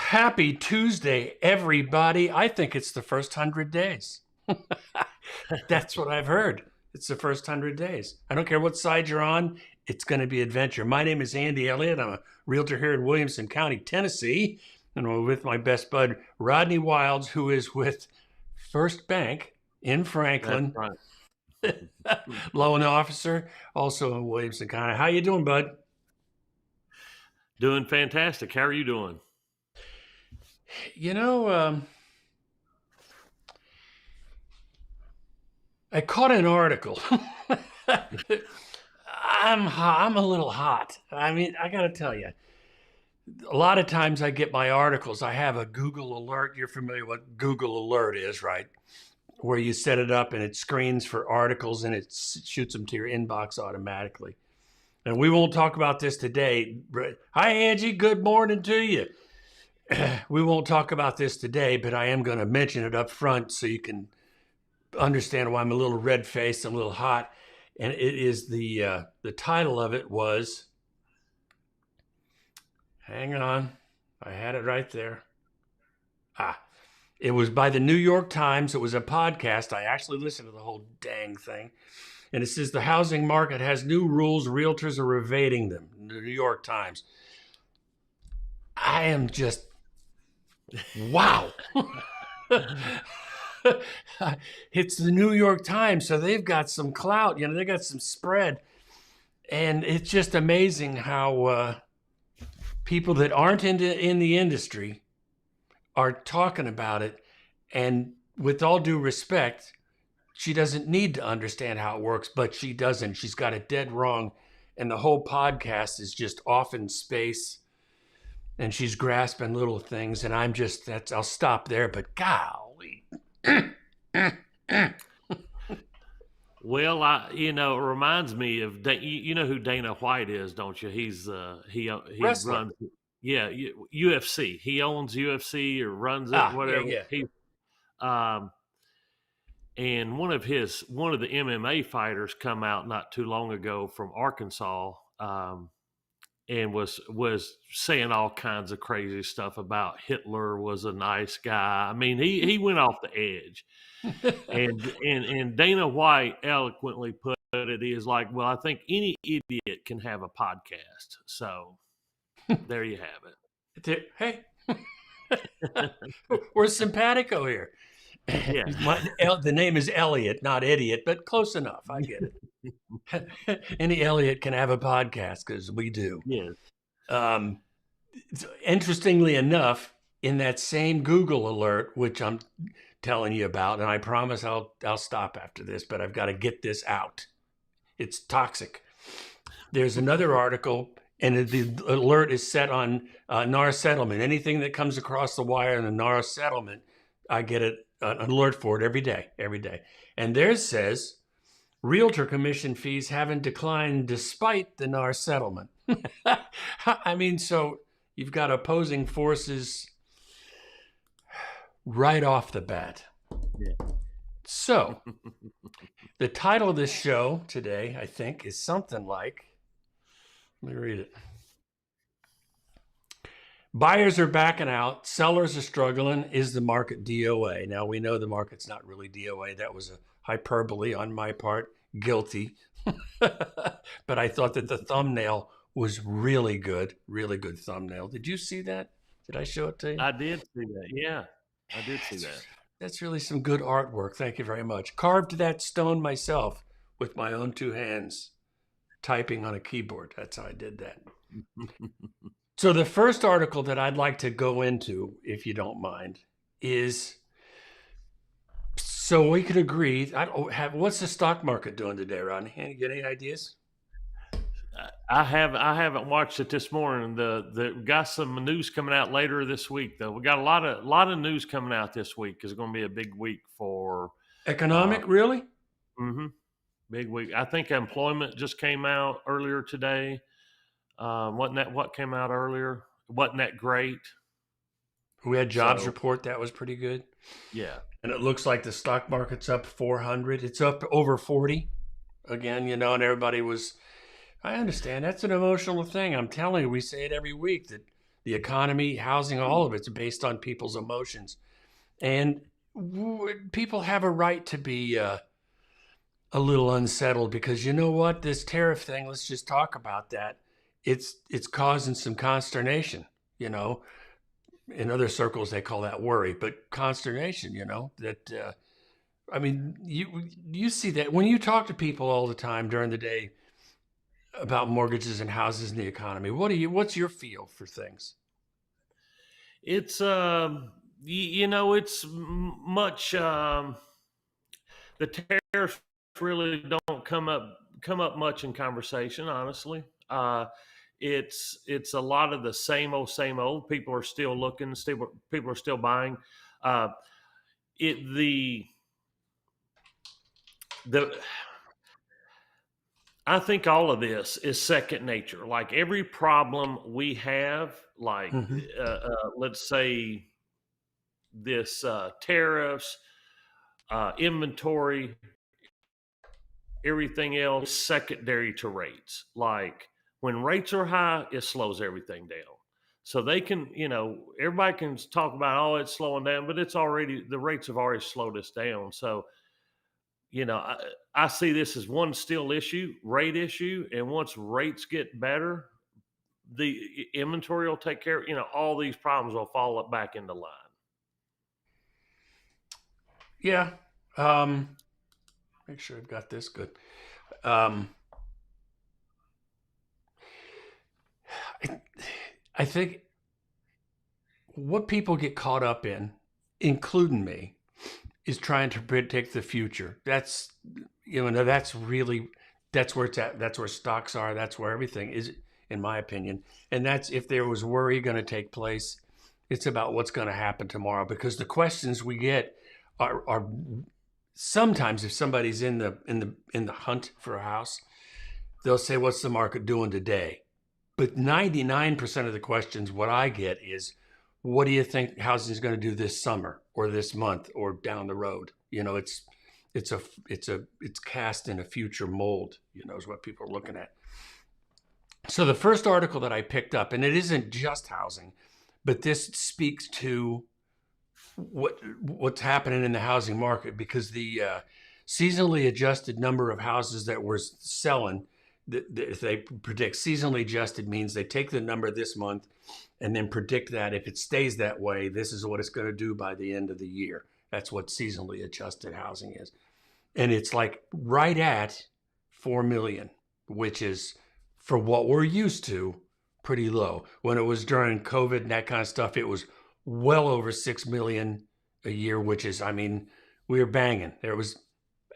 Happy Tuesday, everybody. I think it's the first 100 days. That's what I've heard. It's the first 100 days. I don't care what side you're on. It's going to be adventure. My name is Andy Elliott. I'm a realtor here in Williamson County, Tennessee. And I'm with my best bud, Rodney Wilds, who is with First Bank in Franklin. That's right. Loan officer, also in Williamson County. How you doing, bud? Doing fantastic. How are you doing? You know, I caught an article. I'm a little hot. I mean, I got to tell you, a lot of times I get my articles. I have a Google alert. You're familiar with what Google alert is, right? Where you set it up and it screens for articles and it shoots them to your inbox automatically. And we won't talk about this today. Hi, Angie. Good morning to you. We won't talk about this today, but I am going to mention it up front so you can understand why I'm a little red-faced, I'm a little hot. And it is the title of it was, hang on, I had it right there. It was by the New York Times. It was a podcast. I actually listened to the whole dang thing. And it says the housing market has new rules. Realtors are evading them. The New York Times. I am just, wow. It's the New York Times, so they've got some clout. You know, they got some spread. And it's just amazing how people that aren't in the industry are talking about it. And with all due respect, she doesn't need to understand how it works, but she doesn't. She's got it dead wrong. And the whole podcast is just off in space. And she's grasping little things. And I'm just, I'll stop there, but golly. Well, it reminds me of, you know who Dana White is, don't you? He's he Wrestler. runs, UFC. He owns UFC or runs it, whatever. Yeah. And one of the MMA fighters come out not too long ago from Arkansas, and was saying all kinds of crazy stuff about Hitler was a nice guy. I mean, he went off the edge. and Dana White eloquently put it is like, well, I think any idiot can have a podcast. So there you have it. Hey, we're simpatico here. Yeah. The name is Elliott, not idiot, but close enough. I get it. Any Elliott can have a podcast because we do. Yeah. Interestingly enough, in that same Google alert, which I'm telling you about, and I promise I'll stop after this, but I've got to get this out. It's toxic. There's another article, and the alert is set on NAR settlement. Anything that comes across the wire in the NAR settlement, I get an alert for it every day. And theirs says, realtor commission fees haven't declined despite the NAR settlement. I mean, so you've got opposing forces right off the bat. Yeah. So the title of this show today, I think, is something like, let me read it. Buyers are backing out. Sellers are struggling. Is the market DOA? Now, we know the market's not really DOA. That was a hyperbole on my part. Guilty. But I thought that the thumbnail was really good thumbnail. Did you see that? Did I show it to you? I did see that. Yeah, I did see that. That's really some good artwork. Thank you very much. Carved that stone myself with my own two hands, typing on a keyboard. That's how I did that. So the first article that I'd like to go into, if you don't mind, is so we could agree. What's the stock market doing today, Rodney? You get any ideas? I haven't watched it this morning. The got some news coming out later this week, though. We got a lot of news coming out this week. It's going to be a big week for economic. Really? Mm-hmm. Big week. I think employment just came out earlier today. Wasn't that what came out earlier? Wasn't that great? We had jobs report. That was pretty good. Yeah. And it looks like the stock market's up 400. It's up over 40 again, and everybody was, I understand. That's an emotional thing. I'm telling you, we say it every week that the economy, housing, all of it's based on people's emotions. And people have a right to be a little unsettled because you know what? This tariff thing, let's just talk about that. It's causing some consternation, you know. In other circles, they call that worry, but consternation, you know, that, I mean, you see that when you talk to people all the time during the day about mortgages and houses and the economy. What's your feel for things? It's it's much the tariffs really don't come up much in conversation, honestly. It's a lot of the same old. People are still looking, still people are still buying. Uh, it the I think all of this is second nature. Like every problem we have, like Mm-hmm. let's say this tariffs, inventory, everything else secondary to rates. Like when rates are high, it slows everything down. So they can, everybody can talk about, oh, it's slowing down, but the rates have already slowed us down. So, I see this as one still issue, rate issue. And once rates get better, the inventory will take care of, all these problems will fall back into line. Yeah. Make sure I've got this good. Um, I, I think what people get caught up in, including me, is trying to predict the future. That's that's where it's at. That's where stocks are. That's where everything is, in my opinion. And that's if there was worry going to take place, it's about what's going to happen tomorrow. Because the questions we get are sometimes if somebody's in the hunt for a house, they'll say, "What's the market doing today?" But 99% of the questions what I get is, what do you think housing is going to do this summer or this month or down the road? You know, it's cast in a future mold, you know, is what people are looking at. So the first article that I picked up, and it isn't just housing, but this speaks to what's happening in the housing market, because the seasonally adjusted number of houses that we're selling, if they predict seasonally adjusted means they take the number this month and then predict that if it stays that way, this is what it's going to do by the end of the year. That's what seasonally adjusted housing is. And it's like right at 4 million, which is, for what we're used to, pretty low. When it was during COVID and that kind of stuff, it was well over 6 million a year, which is, I mean, we were banging.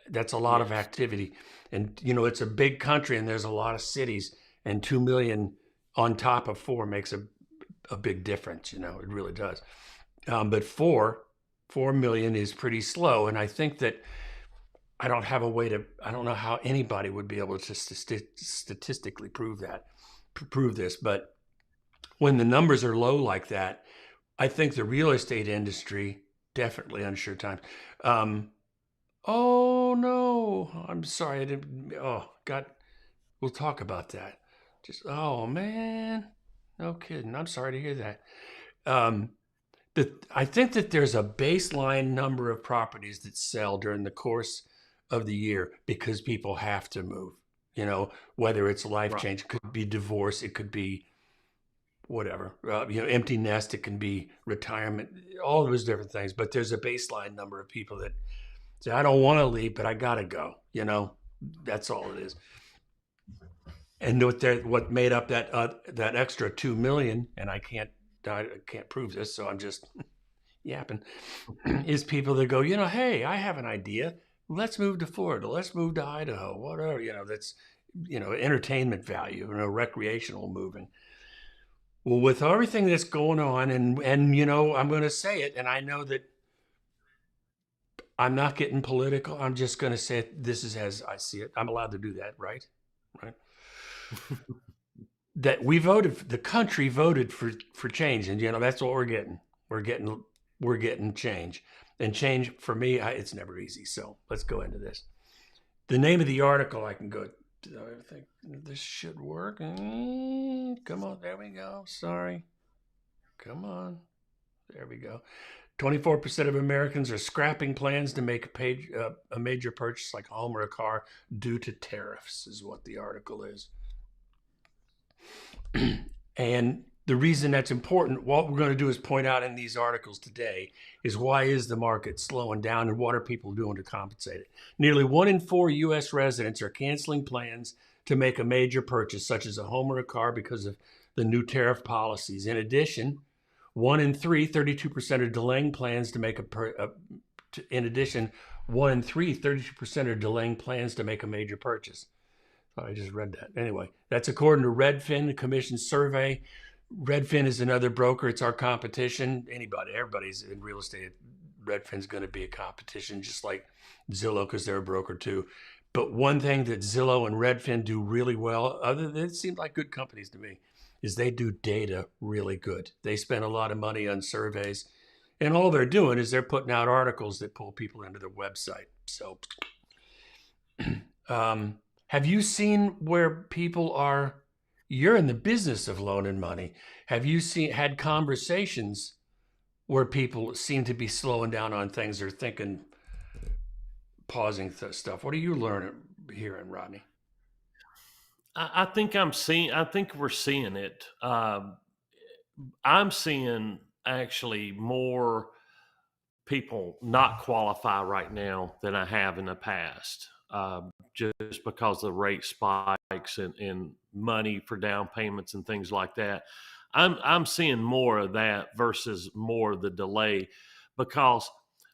That's a lot of Yes. activity. And, you know, it's a big country and there's a lot of cities, and 2 million on top of 4 makes a big difference. You know, it really does. But 4 million is pretty slow. And I think that I don't know how anybody would be able to statistically prove this. But when the numbers are low like that, I think the real estate industry, definitely unsure times. Oh no, I'm sorry. I didn't, oh God, we'll talk about that. Just, oh man, no kidding. I'm sorry to hear that. Um, I think that there's a baseline number of properties that sell during the course of the year because people have to move. You know, whether it's life Right. change, it could be divorce, it could be whatever. Empty nest, it can be retirement, all those different things. But there's a baseline number of people that say, "I don't want to leave, but I gotta go." You know, that's all it is. And what made up that extra 2 million, and I can't prove this, so I'm just yapping, is people that go, hey, I have an idea. Let's move to Florida. Let's move to Idaho. Whatever, that's, entertainment value, recreational moving. Well, with everything that's going on, and I'm going to say it, and I know that I'm not getting political. I'm just going to say it. This is as I see it. I'm allowed to do that, right? Right. That the country voted for change, and that's what we're getting. We're getting change, and change for me, it's never easy. So let's go into this. The name of the article, I can go. I think this should work. Come on, there we go. Sorry. Come on. There we go. 24% of Americans are scrapping plans to make a major purchase like a home or a car due to tariffs, is what the article is. And the reason that's important, what we're going to do is point out in these articles today is why is the market slowing down and what are people doing to compensate it? Nearly 1 in 4 U.S. residents are canceling plans to make a major purchase, such as a home or a car, because of the new tariff policies. In addition, 1 in 3, 32% are delaying plans to make in addition, 1 in 3, 32% are delaying plans to make a major purchase. I just read that. Anyway, that's according to Redfin, the commission survey. Redfin is another broker. It's our competition. Everybody's in real estate. Redfin's going to be a competition, just like Zillow, because they're a broker too. But one thing that Zillow and Redfin do really well, other than it seemed like good companies to me, is they do data really good. They spend a lot of money on surveys, and all they're doing is they're putting out articles that pull people into their website. So, have you seen where people are? You're in the business of loaning money. Have you had conversations where people seem to be slowing down on things or thinking, pausing stuff? What are you hearing, Rodney? I think we're seeing it. I'm seeing actually more people not qualify right now than I have in the past, just because the rate spikes and money for down payments and things like that. I'm seeing more of that versus more of the delay, because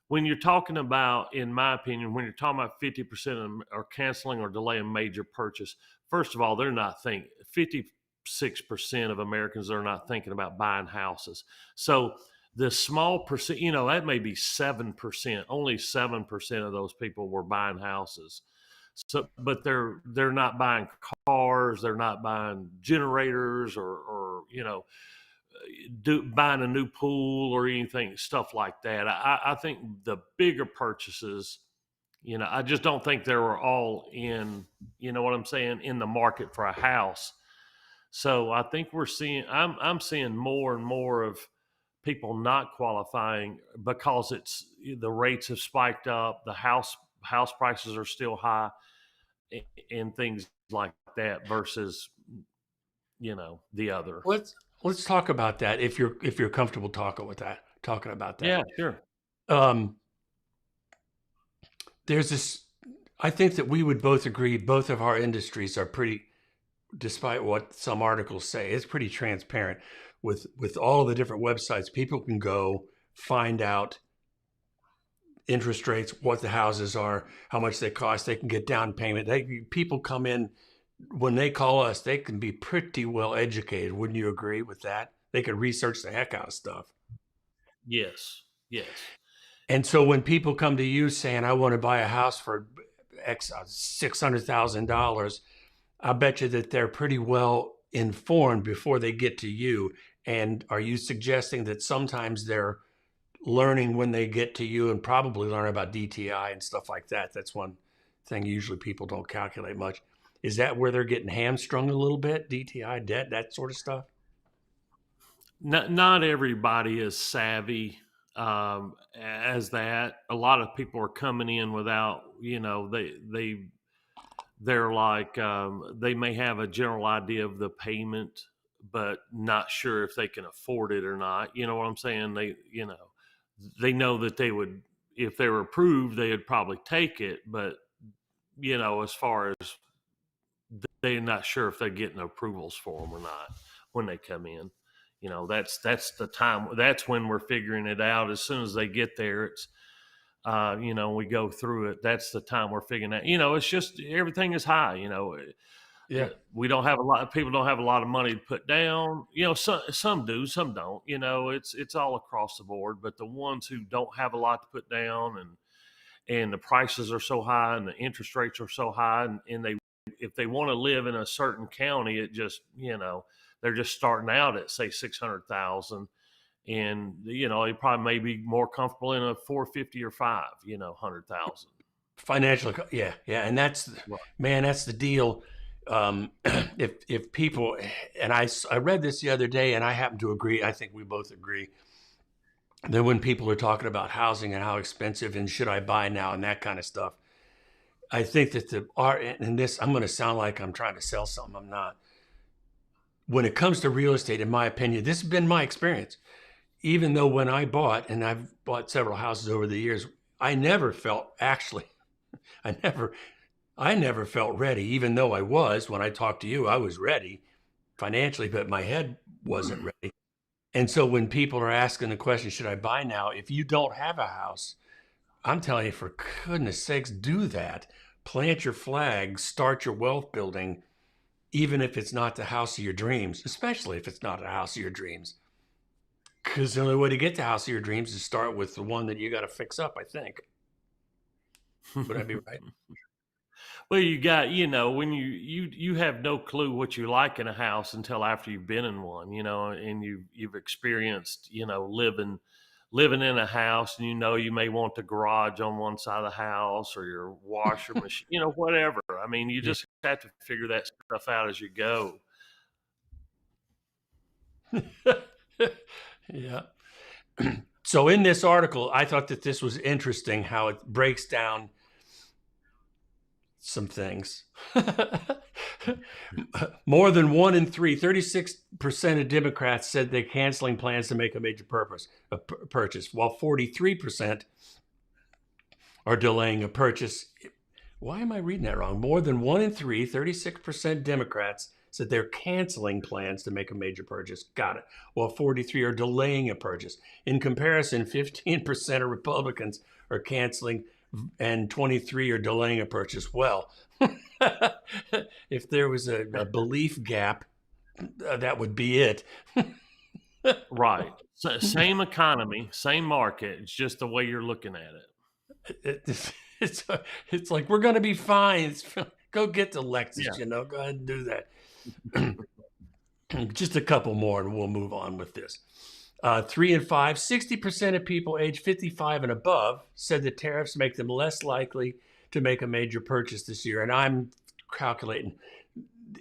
when you're talking about, in my opinion, when you're talking about 50% are canceling or delaying major purchase, first of all, they're not thinking. 56% of Americans are not thinking about buying houses. So the small percent, that may be 7%. Only 7% of those people were buying houses. So, but they're not buying cars, they're not buying generators, or buying a new pool or anything, stuff like that. I think the bigger purchases, I just don't think they were all in, what I'm saying, in the market for a house. So I think I'm seeing more and more of people not qualifying because the rates have spiked up, the house prices are still high, and things like that versus the other. Let's talk about that if you're comfortable talking about that. Yeah, sure. There's this. I think that we would both agree both of our industries are pretty, despite what some articles say, it's pretty transparent with all of the different websites. People can go find out interest rates, what the houses are, how much they cost. They can get down payment. People come in when they call us. They can be pretty well educated. Wouldn't you agree with that? They could research the heck out of stuff. Yes. And so when people come to you saying, "I want to buy a house for X $600,000," I bet you that they're pretty well informed before they get to you. And are you suggesting that sometimes they're learning when they get to you, and probably learn about DTI and stuff like that? That's one thing usually people don't calculate much. Is that where they're getting hamstrung a little bit? DTI, debt, that sort of stuff? Not everybody is savvy as that. A lot of people are coming in without, they're like, they may have a general idea of the payment, but not sure if they can afford it or not. You know what I'm saying? They know that they would, if they were approved, they would probably take it. But, as far as they're not sure if they're getting approvals for them or not when they come in. That's the time. That's when we're figuring it out. As soon as they get there, it's, we go through it. That's the time we're figuring out. It's just everything is high. Yeah. We don't have people don't have a lot of money to put down. Some do, some don't. It's all across the board. But the ones who don't have a lot to put down, and the prices are so high, and the interest rates are so high, and if they want to live in a certain county, it just they're just starting out at, say, 600,000, and they probably may be more comfortable in a 450 or 500,000 Financially, yeah, and that's Right. man, that's the deal. if people, and I read this the other day, and I happen to agree. I think we both agree that when people are talking about housing and how expensive and should I buy now and that kind of stuff, I think that and this, I'm going to sound like I'm trying to sell something. I'm not. When it comes to real estate, in my opinion, this has been my experience. Even though when I bought, and I've bought several houses over the years, I never felt actually, I never felt ready, even though I was. When I talked to you, I was ready financially, but my head wasn't ready. And so when people are asking the question, should I buy now? If you don't have a house, I'm telling you, for goodness sakes, do that. Plant your flag, start your wealth building, even if it's not the house of your dreams, especially if it's not a house of your dreams. Because the only way to get the house of your dreams is start with the one that you got to fix up, I think. Would I be right? Well, you got, when you have no clue what you like in a house until after you've been in one, and you've experienced, living in a house, and you may want the garage on one side of the house or your washer machine, whatever. I mean, you just have to figure that stuff out as you go. Yeah. So in this article, I thought that this was interesting how it breaks down some things. More than 1 in 3, 36% of Democrats said they're canceling plans to make a major purchase, while 43% are delaying a purchase. Why am I reading that wrong? More than 1 in 3, 36% Democrats said they're canceling plans to make a major purchase. Got it. While 43 are delaying a purchase. In comparison, 15% of Republicans are canceling and 23 are delaying a purchase. Well, if there was a belief gap, that would be it. Right. So, same economy, same market. It's just the way you're looking at it. It's like, we're going to be fine. Go get the Lexus, Yeah. go ahead and do that. Just a couple more and we'll move on with this. 3 and 5, 60% of people age 55 and above said that tariffs make them less likely to make a major purchase this year. And I'm calculating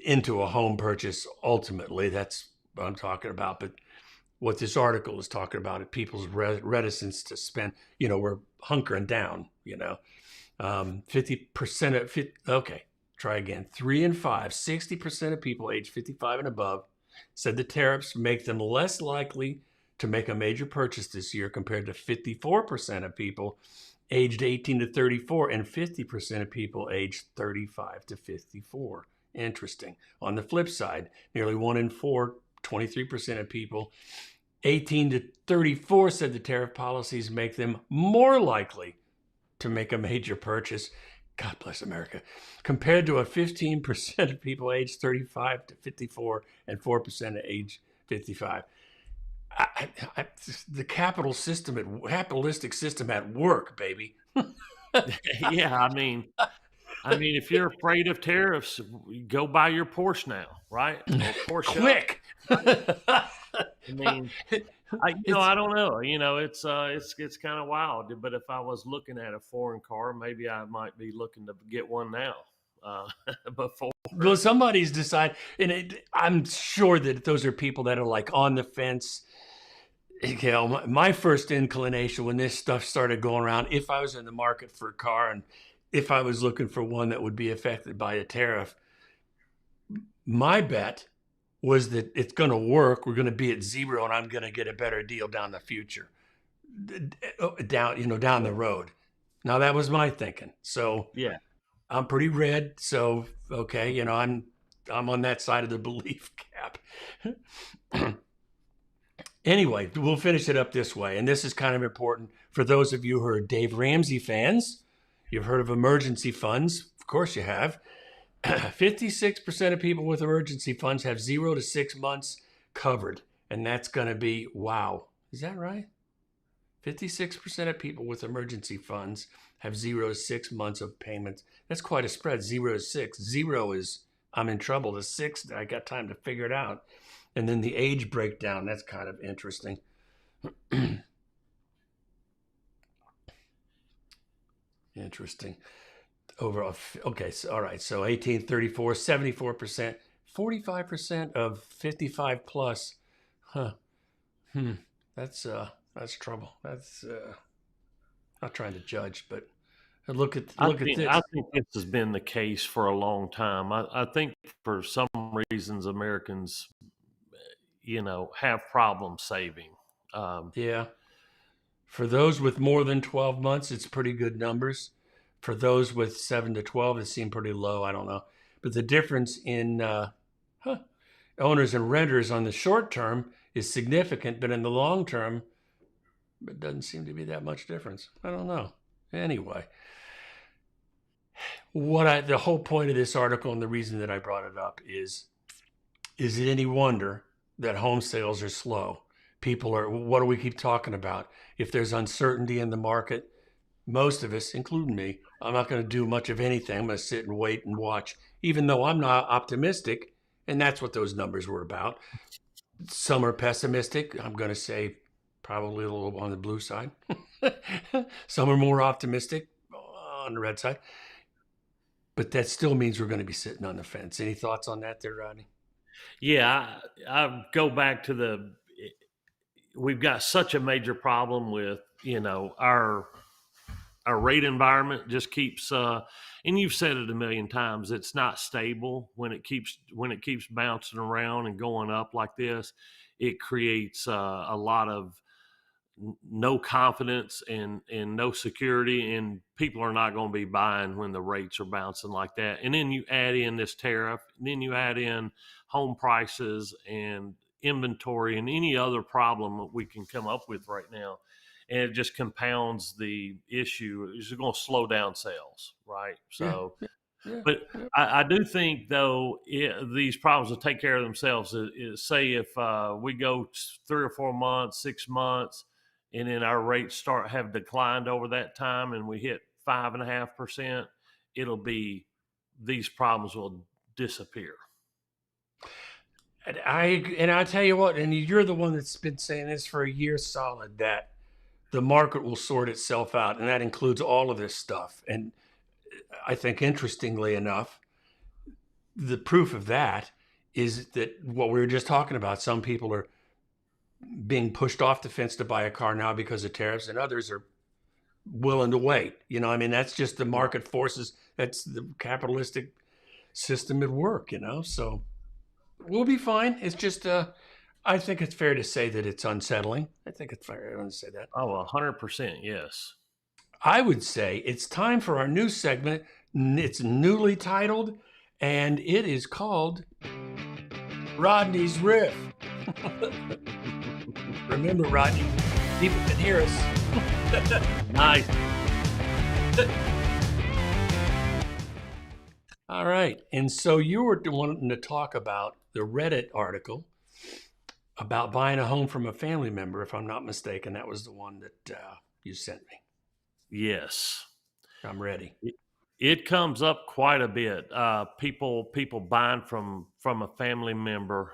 into a home purchase ultimately. That's what I'm talking about. But what this article is talking about is people's reticence to spend, we're hunkering down, 50% of, okay, try again. 3 and 5, 60% of people age 55 and above said the tariffs make them less likely to make a major purchase this year compared to 54% of people aged 18 to 34 and 50% of people aged 35 to 54. Interesting. On the flip side, nearly 1 in 4, 23% of people 18 to 34 said the tariff policies make them more likely to make a major purchase. God bless America. Compared to a 15% of people aged 35 to 54 and 4% of age 55. The capitalistic system at work, baby. Yeah, I mean, if you're afraid of tariffs, go buy your Porsche now, right? Or Porsche. Quick. I mean, I don't know. It's kind of wild. But if I was looking at a foreign car, maybe I might be looking to get one now. Before. Well, somebody's decided, and I'm sure that those are people that are like on the fence. My first inclination when this stuff started going around, if I was in the market for a car and if I was looking for one that would be affected by a tariff, my bet was that it's going to work. We're going to be at zero and I'm going to get a better deal down the future, down the road. Now that was my thinking. So yeah, I'm pretty red. So, okay. I'm on that side of the belief gap. Anyway, we'll finish it up this way. And this is kind of important for those of you who are Dave Ramsey fans. You've heard of emergency funds. Of course you have. 56% of people with emergency funds have 0 to 6 months covered. And that's going to be, wow. Is that right? 56% of people with emergency funds have 0 to 6 months of payments. That's quite a spread, 0 to 6. 0 is, I'm in trouble. The 6, I got time to figure it out. And then the age breakdown, that's kind of interesting. Interesting. Okay, so all right. So 18, 34, 74%, 45% of 55 plus. Huh. Hmm. That's trouble. That's not trying to judge, but look at I this. think this has been the case for a long time. I think for some reasons Americans, have problems saving. Um, Yeah. For those with more than 12 months, it's pretty good numbers. For those with 7 to 12, it seemed pretty low. I don't know. But the difference in owners and renters on the short term is significant, but in the long term, it doesn't seem to be that much difference. I don't know. Anyway, the whole point of this article and the reason that I brought it up is it any wonder that home sales are slow? What do we keep talking about? If there's uncertainty in the market, most of us, including me, I'm not going to do much of anything. I'm going to sit and wait and watch, even though I'm not optimistic. And that's what those numbers were about. Some are pessimistic. I'm going to say probably a little on the blue side. Some are more optimistic on the red side. But that still means we're going to be sitting on the fence. Any thoughts on that there, Rodney? yeah, I go back to we've got such a major problem with our rate environment just keeps and you've said it a million times, it's not stable. When it keeps bouncing around and going up like this, it creates a lot of no confidence and no security, and people are not going to be buying when the rates are bouncing like that. And then you add in this tariff, and then you add in home prices and inventory and any other problem that we can come up with right now, and it just compounds the issue. It's going to slow down sales, right? Yeah, So yeah, but yeah. I do think, though, these problems will take care of themselves. Say if we go 3 or 4 months, 6 months, and then our rates have declined over that time, and we hit 5.5%, it'll be these problems will disappear. And I tell you what, and you're the one that's been saying this for a year solid, that the market will sort itself out, and that includes all of this stuff. And I think, interestingly enough, the proof of that is that what we were just talking about. Some people are being pushed off the fence to buy a car now because of tariffs, and others are willing to wait. I mean, that's just the Right. market forces. That's the capitalistic system at work. So we'll be fine. It's just, I think it's fair to say that it's unsettling. I think it's fair to say that. Oh, 100%. Yes. I would say it's time for our new segment. It's newly titled, and it is called Rodney's Riff. Remember, Rodney, people can hear us. Nice. All right. And so you were wanting to talk about the Reddit article about buying a home from a family member, if I'm not mistaken. That was the one that you sent me. Yes. I'm ready. It comes up quite a bit. People buying from a family member.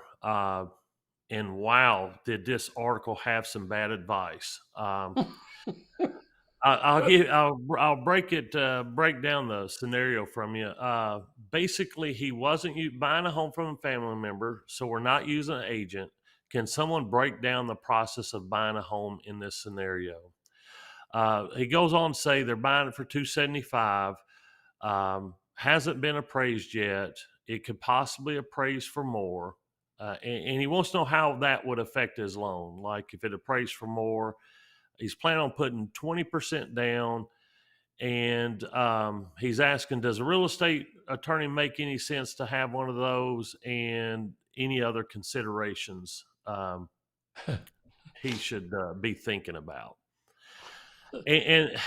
And wow, did this article have some bad advice? I'll break down the scenario from you. Basically, he wasn't buying a home from a family member, so we're not using an agent. Can someone break down the process of buying a home in this scenario? He goes on to say they're buying it for $275. Hasn't been appraised yet. It could possibly appraise for more. And he wants to know how that would affect his loan. Like if it appraised for more, he's planning on putting 20% down. And he's asking, does a real estate attorney make any sense to have one of those, and any other considerations he should be thinking about? And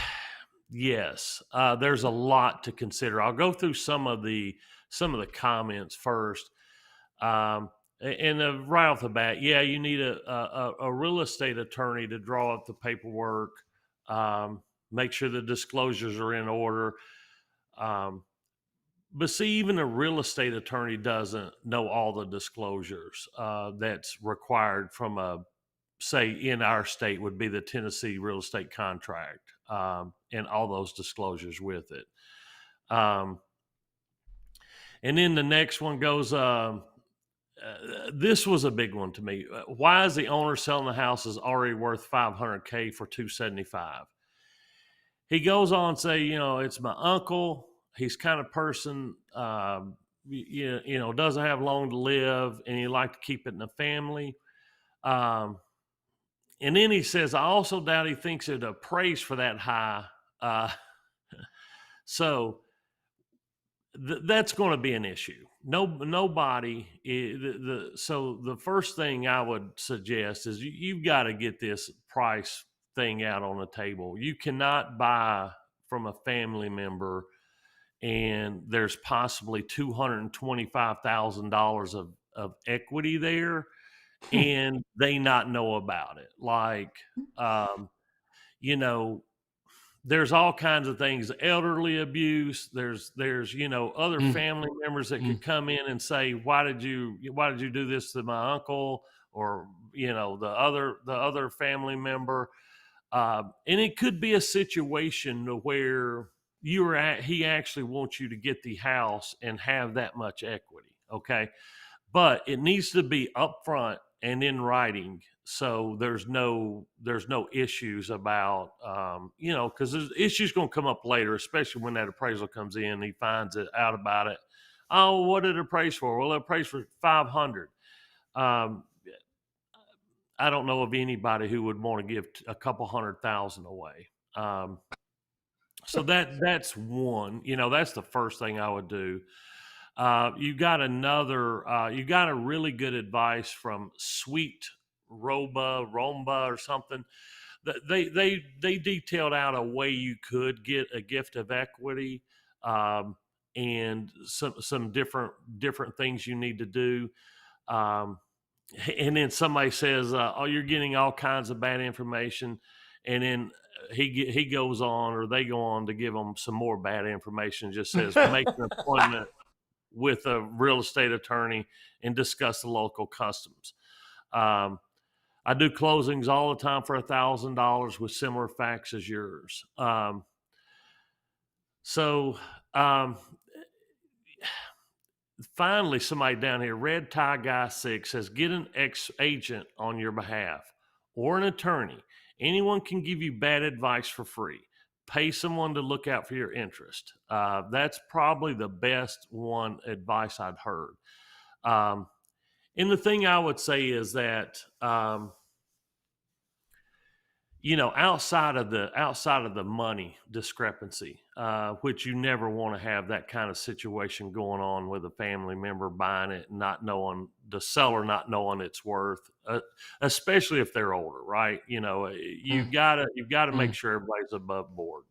yes, there's a lot to consider. I'll go through some of the comments first. And right off the bat, yeah, you need a real estate attorney to draw up the paperwork, make sure the disclosures are in order. But see, even a real estate attorney doesn't know all the disclosures that's required from say in our state would be the Tennessee real estate contract, and all those disclosures with it. Um, and then the next one goes, this was a big one to me. Why is the owner selling the house is already worth $500K for 275? He goes on to say, it's my uncle. He's kind of person, doesn't have long to live, and he like to keep it in the family. And then he says, I also doubt he thinks it appraised for that high. So that's going to be an issue. Nobody. So the first thing I would suggest is you've got to get this price thing out on the table. You cannot buy from a family member and there's possibly $225,000 of equity there and they not know about it. Like, you know, there's all kinds of things, elderly abuse. There's other family members that could come in and say, why did you do this to my uncle, or the other family member, and it could be a situation where he actually wants you to get the house and have that much equity. Okay, but it needs to be upfront and in writing, so there's no issues about because there's issues going to come up later, especially when that appraisal comes in and he finds it out about it. Oh, what did it appraise for? Well, it appraised for 500. I don't know of anybody who would want to give a couple 100,000 away. So that's one. That's the first thing I would do. You got a really good advice from Romba or something. They detailed out a way you could get a gift of equity, and some different things you need to do. And then somebody says, "Oh, you're getting all kinds of bad information," and then he goes on, or they go on to give them some more bad information. Just says, "Make an appointment with a real estate attorney and discuss the local customs." I do closings all the time for $1,000 with similar facts as yours. Finally, somebody down here, Red Tie Guy 6, says, get an ex-agent on your behalf or an attorney. Anyone can give you bad advice for free. Pay someone to look out for your interest. That's probably the best one advice I'd heard. And the thing I would say is that, outside of the money discrepancy, which you never want to have that kind of situation going on with a family member buying it, not knowing the seller, not knowing its worth, especially if they're older, right? You've got to make sure everybody's above board.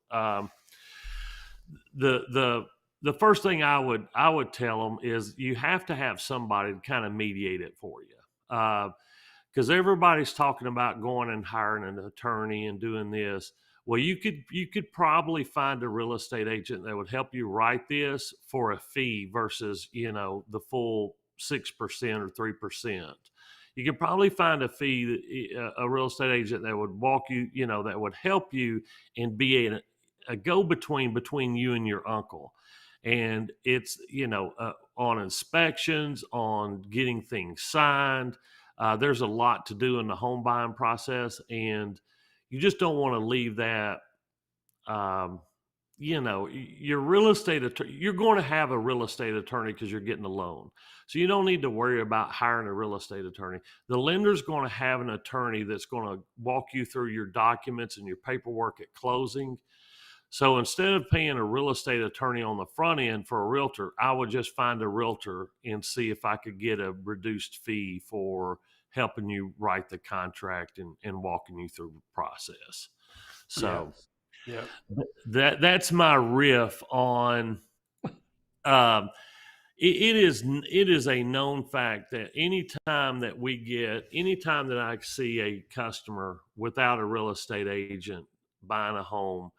The first thing I would tell them is you have to have somebody to kind of mediate it for you. Because everybody's talking about going and hiring an attorney and doing this. Well, you could probably find a real estate agent that would help you write this for a fee versus the full 6% or 3%. You could probably find a real estate agent that would walk you, that would help you and be a go-between you and your uncle. And it's on inspections, on getting things signed. There's a lot to do in the home buying process, and you just don't want to leave that. Your real estate attorney, you're going to have a real estate attorney because you're getting a loan. So you don't need to worry about hiring a real estate attorney. The lender's going to have an attorney that's going to walk you through your documents and your paperwork at closing. So instead of paying a real estate attorney on the front end for a realtor, I would just find a realtor and see if I could get a reduced fee for helping you write the contract and walking you through the process. So that's my riff on. It is a known fact that anytime that I see a customer without a real estate agent buying a home,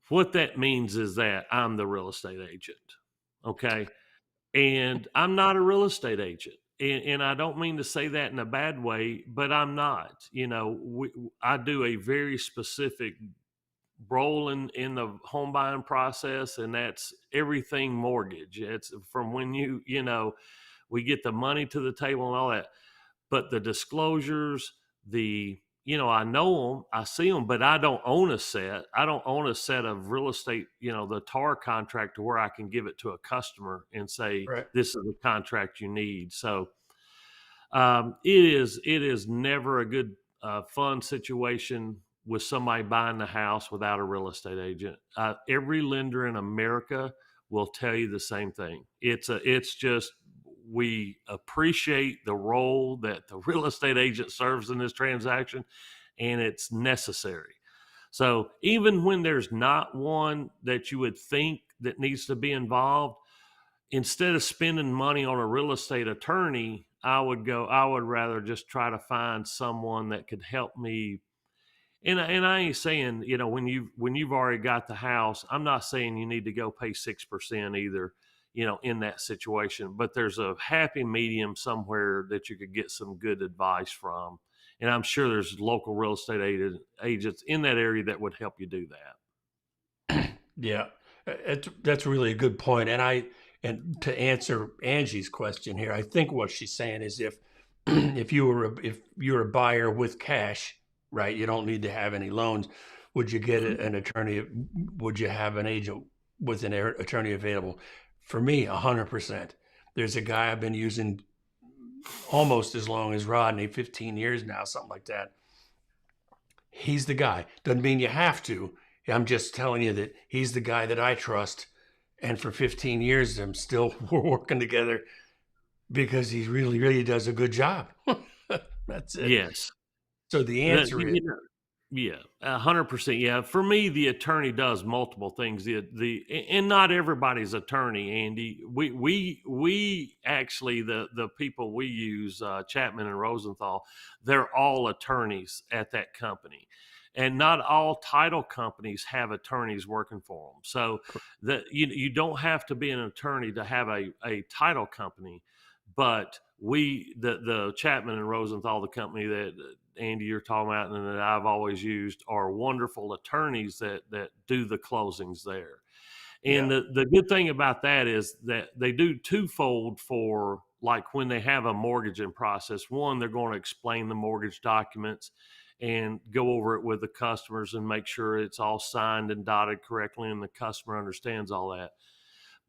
what that means is that I'm the real estate agent. Okay. And I'm not a real estate agent. And I don't mean to say that in a bad way, but I'm not. I do a very specific role in the home buying process, and that's everything mortgage. It's from when we get the money to the table and all that, but the disclosures, I know them, I see them, but I don't own a set. I don't own a set of real estate, the TAR contract to where I can give it to a customer and say, Right. this is the contract you need. So it is never a good fun situation with somebody buying the house without a real estate agent. Every lender in America will tell you the same thing. It's just, we appreciate the role that the real estate agent serves in this transaction, and it's necessary. So even when there's not one that you would think that needs to be involved, instead of spending money on a real estate attorney, I would rather just try to find someone that could help me. And I ain't saying, when you've already got the house, I'm not saying you need to go pay 6% either, in that situation, but there's a happy medium somewhere that you could get some good advice from. And I'm sure there's local real estate agents in that area that would help you do that. Yeah, that's really a good point. And to answer Angie's question here, I think what she's saying is if you're a buyer with cash, right, you don't need to have any loans. Would you get an attorney? Would you have an agent with an attorney available? For me, 100%. There's a guy I've been using almost as long as Rodney, 15 years now, something like that. He's the guy. Doesn't mean you have to. I'm just telling you that he's the guy that I trust. And for 15 years, we're working together because he really, really does a good job. That's it. Yes. So the answer is, Yeah, 100%. Yeah, for me, the attorney does multiple things. And not everybody's attorney, Andy. We actually, the people we use, Chapman and Rosenthal, they're all attorneys at that company, and not all title companies have attorneys working for them. So that you don't have to be an attorney to have a title company, but the Chapman and Rosenthal, the company that Andy you're talking about and that I've always used, are wonderful attorneys that do the closings there. And yeah, the good thing about that is that they do twofold for, like, when they have a mortgage in process. One, they're going to explain the mortgage documents and go over it with the customers and make sure it's all signed and dotted correctly and the customer understands all that.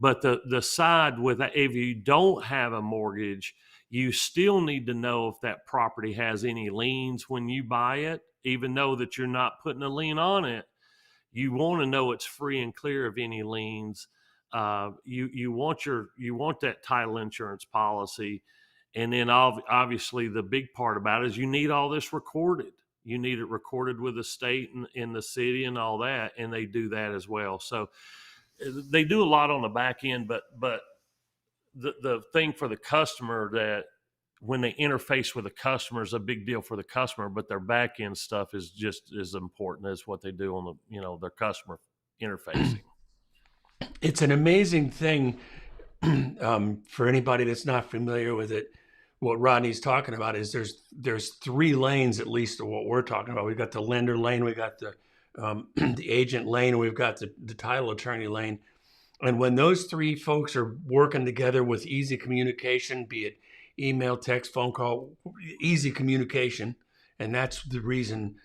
But the side with that, if you don't have a mortgage, you still need to know if that property has any liens when you buy it, even though that you're not putting a lien on it. You want to know it's free and clear of any liens. You want that title insurance policy, and then obviously the big part about it is you need all this recorded. You need it recorded with the state and in the city and all that, and they do that as well. So they do a lot on the back end, but the thing for the customer, that when they interface with the customer, is a big deal for the customer, but their back end stuff is just as important as what they do on their customer interfacing. it's an amazing thing. For anybody that's not familiar with it, what Rodney's talking about is there's three lanes at least of what we're talking about. We've got the lender lane, we got the the agent lane, and we've got the title attorney lane. And when those three folks are working together with easy communication, be it email, text, phone call, easy communication, and that's the reason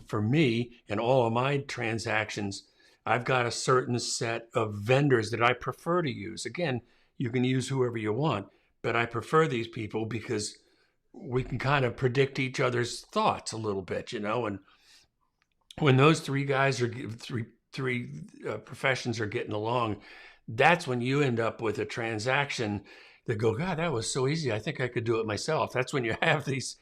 for me and all of my transactions, I've got a certain set of vendors that I prefer to use. Again, you can use whoever you want, but I prefer these people because we can kind of predict each other's thoughts a little bit, and when those three guys are three professions are getting along, that's when you end up with a transaction that go, God, that was so easy. I think I could do it myself. That's when you have these,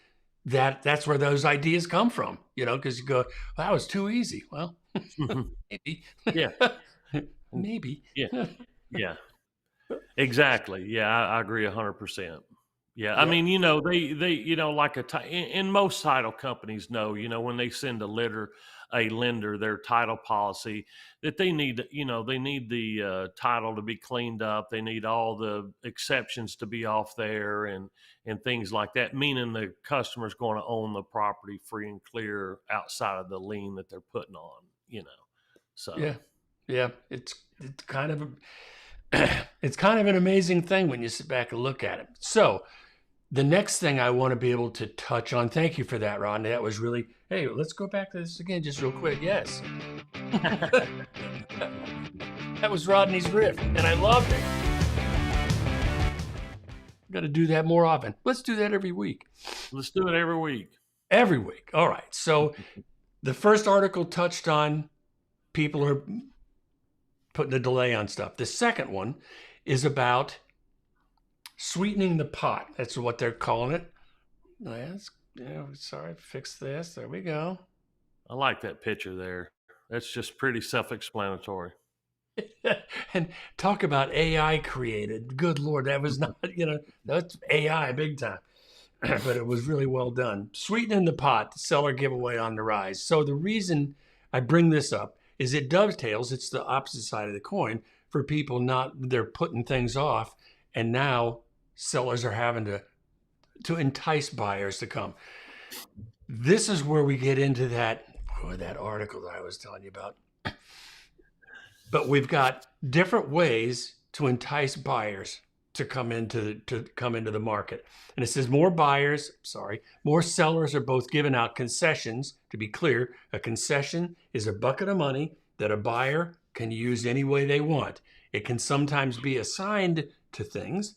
that's where those ideas come from, because you go, well, that was too easy. Well, maybe, Yeah. maybe. Yeah. Yeah. Exactly. Yeah, I agree 100%. Yeah, I Yeah. mean, like and most title companies know, when they send a lender their title policy, that they need, they need the title to be cleaned up. They need all the exceptions to be off there and things like that, meaning the customer's going to own the property free and clear outside of the lien that they're putting on. So Yeah. Yeah. It's kind of it's kind of an amazing thing when you sit back and look at it. So the next thing I want to be able to touch on, thank you for that, Rodney. That was really, hey, let's go back to this again just real quick. Yes. That was Rodney's riff, and I loved it. Got to do that more often. Let's do that every week. let's do it every week. Every week. All right. So the first article touched on people are putting a delay on stuff. The second one is about sweetening the pot. That's what they're calling it. Sorry, fix this. There we go. I like that picture there. That's just pretty self-explanatory. And talk about AI created. Good Lord, that was not, that's AI big time. But it was really well done. Sweetening the pot, the seller giveaway on the rise. So the reason I bring this up is it dovetails, it's the opposite side of the coin for people they're putting things off, and now sellers are having to entice buyers to come. This is where we get into that article that I was telling you about. But we've got different ways to entice buyers to come into the market. And it says more sellers are both giving out concessions. To be clear, a concession is a bucket of money that a buyer can use any way they want. It can sometimes be assigned to things.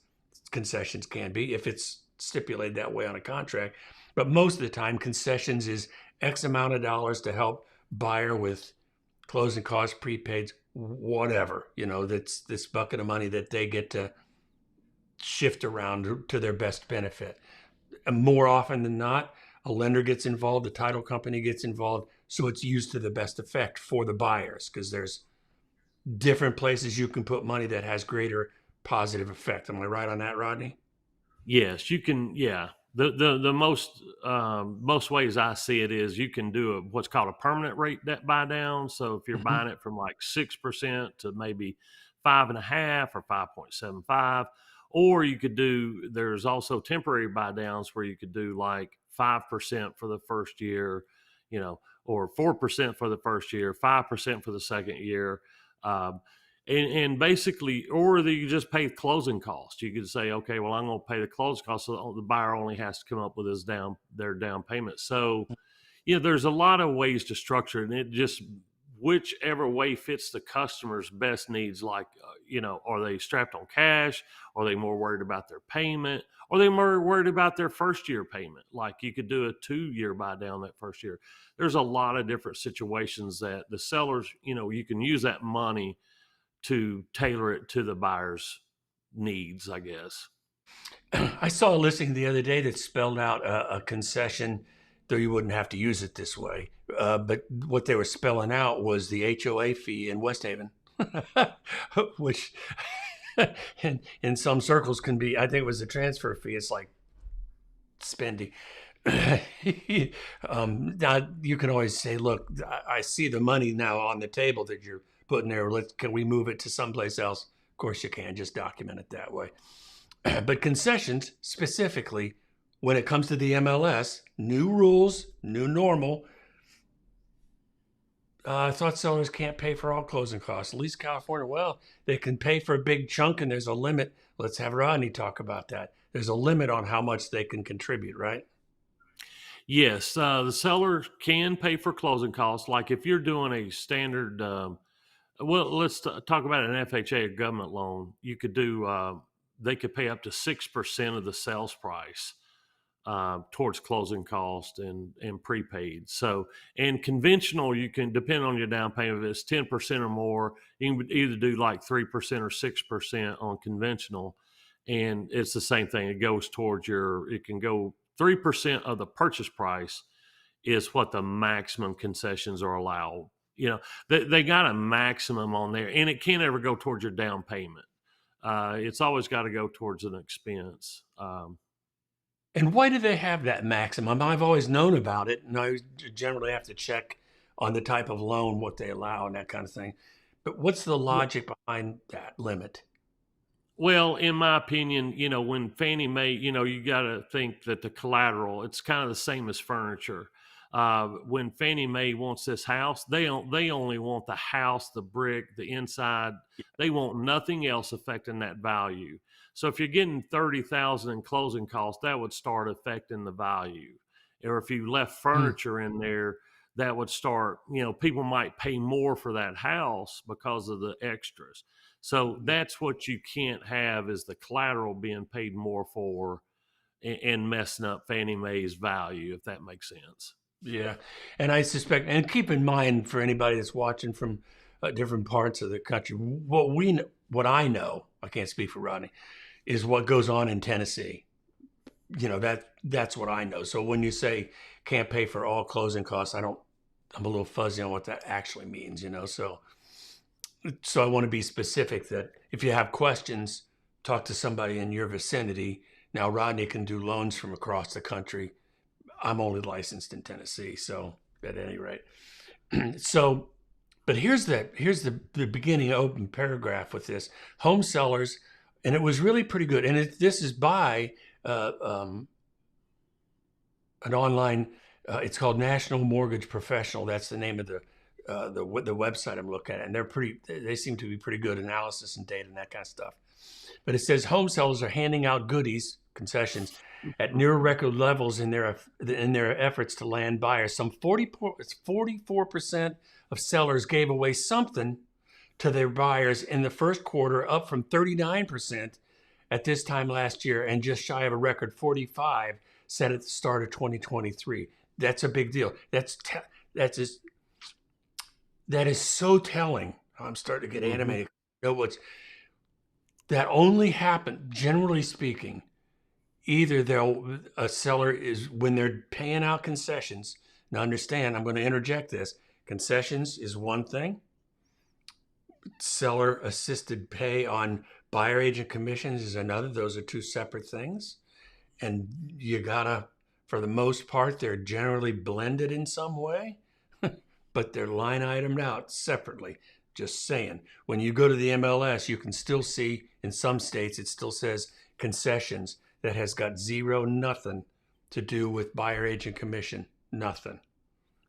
Concessions can be if it's stipulated that way on a contract. But most of the time, concessions is X amount of dollars to help buyer with closing costs, prepaids, whatever, that's this bucket of money that they get to shift around to their best benefit. And more often than not, a lender gets involved, the title company gets involved, so it's used to the best effect for the buyers because there's different places you can put money that has greater positive effect. Am I right on that, Rodney? Yes, you can. Yeah, the most ways I see it is you can do what's called a permanent rate buy down. So if you're buying it from like 6% to maybe 5.5 or 5.75, or you could do. There's also temporary buy downs where you could do like 5% for the first year, or 4% for the first year, 5% for the second year. And basically, or you just pay closing costs. You could say, okay, well, I'm going to pay the closing costs, so the buyer only has to come up with their down payment. So, there's a lot of ways to structure it, and it just whichever way fits the customer's best needs. Like, are they strapped on cash? Are they more worried about their payment? Are they more worried about their first year payment? Like you could do a 2-year buy down that first year. There's a lot of different situations that the sellers, you can use that money to tailor it to the buyer's needs, I guess. I saw a listing the other day that spelled out a concession, though you wouldn't have to use it this way. But what they were spelling out was the HOA fee in West Haven, which in some circles can be, I think it was a transfer fee. It's like spendy. Now you can always say, look, I see the money now on the table that you're putting there. Can we move it to someplace else? Of course you can, just document it that way. But concessions, specifically, when it comes to the MLS, new rules, new normal. I thought sellers can't pay for all closing costs. At least California, well, they can pay for a big chunk and there's a limit. Let's have Rodney talk about that. There's a limit on how much they can contribute, right? Yes, the seller can pay for closing costs. Like if you're doing a standard, let's talk about an FHA or government loan. You could do, they could pay up to 6% of the sales price towards closing cost and prepaid. So, and conventional, you can, depend on your down payment, if it's 10% or more, you can either do like 3% or 6% on conventional. And it's the same thing. It goes towards it can go 3% of the purchase price is what the maximum concessions are allowed. They got a maximum on there, and it can't ever go towards your down payment. It's always got to go towards an expense. And why do they have that maximum? I've always known about it, and I generally have to check on the type of loan, what they allow, and that kind of thing. But what's the logic behind that limit? Well, in my opinion, when Fannie Mae, you got to think that the collateral, it's kind of the same as furniture. When Fannie Mae wants this house, they only want the house, the brick, the inside. They want nothing else affecting that value. So if you're getting $30,000 in closing costs, that would start affecting the value. Or if you left furniture in there, that would start, people might pay more for that house because of the extras. So that's what you can't have, is the collateral being paid more for and messing up Fannie Mae's value, if that makes sense. Yeah. And I suspect, and keep in mind for anybody that's watching from different parts of the country, what I know, I can't speak for Rodney, is what goes on in Tennessee. That's what I know. So when you say can't pay for all closing costs, I'm a little fuzzy on what that actually means, So I want to be specific that if you have questions, talk to somebody in your vicinity. Now, Rodney can do loans from across the country. I'm only licensed in Tennessee, so at any rate. But here's the beginning open paragraph with this. Home sellers, and it was really pretty good. And this is by an online, it's called National Mortgage Professional. That's the name of the website I'm looking at. And they seem to be pretty good analysis and data and that kind of stuff. But it says home sellers are handing out goodies, concessions, at near record levels in their efforts to land buyers. Some 44% of sellers gave away something to their buyers in the first quarter, up from 39% at this time last year, and just shy of a record 45% set at the start of 2023. That's a big deal. That is so telling. I'm starting to get animated. That only happened, generally speaking, either a seller is, when they're paying out concessions. Now understand, I'm going to interject this. Concessions is one thing. Seller assisted pay on buyer agent commissions is another. Those are two separate things. And you gotta, for the most part, they're generally blended in some way, but they're line itemed out separately. Just saying. When you go to the MLS, you can still see, in some states, it still says concessions. That has got nothing to do with buyer agent commission. Nothing.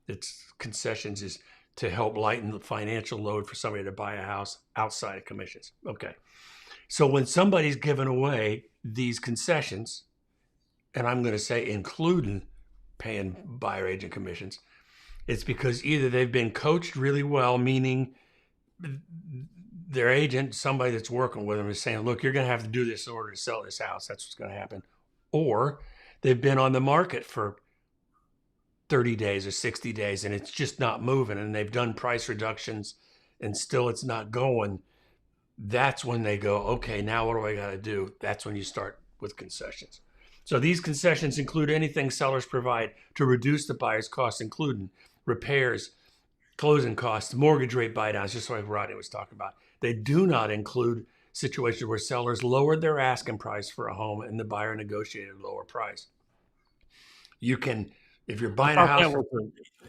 It's concessions is to help lighten the financial load for somebody to buy a house outside of commissions. Okay. So when somebody's giving away these concessions, and I'm going to say including paying buyer agent commissions, it's because either they've been coached really well, meaning their agent, somebody that's working with them, is saying, look, you're going to have to do this in order to sell this house. That's what's going to happen. Or they've been on the market for 30 days or 60 days and it's just not moving, and they've done price reductions and still it's not going. That's when they go, okay, now what do I got to do? That's when you start with concessions. So these concessions include anything sellers provide to reduce the buyer's costs, including repairs, closing costs, mortgage rate buydowns, just like Rodney was talking about. They do not include situations where sellers lowered their asking price for a home and the buyer negotiated a lower price. You can, if you're buying a house.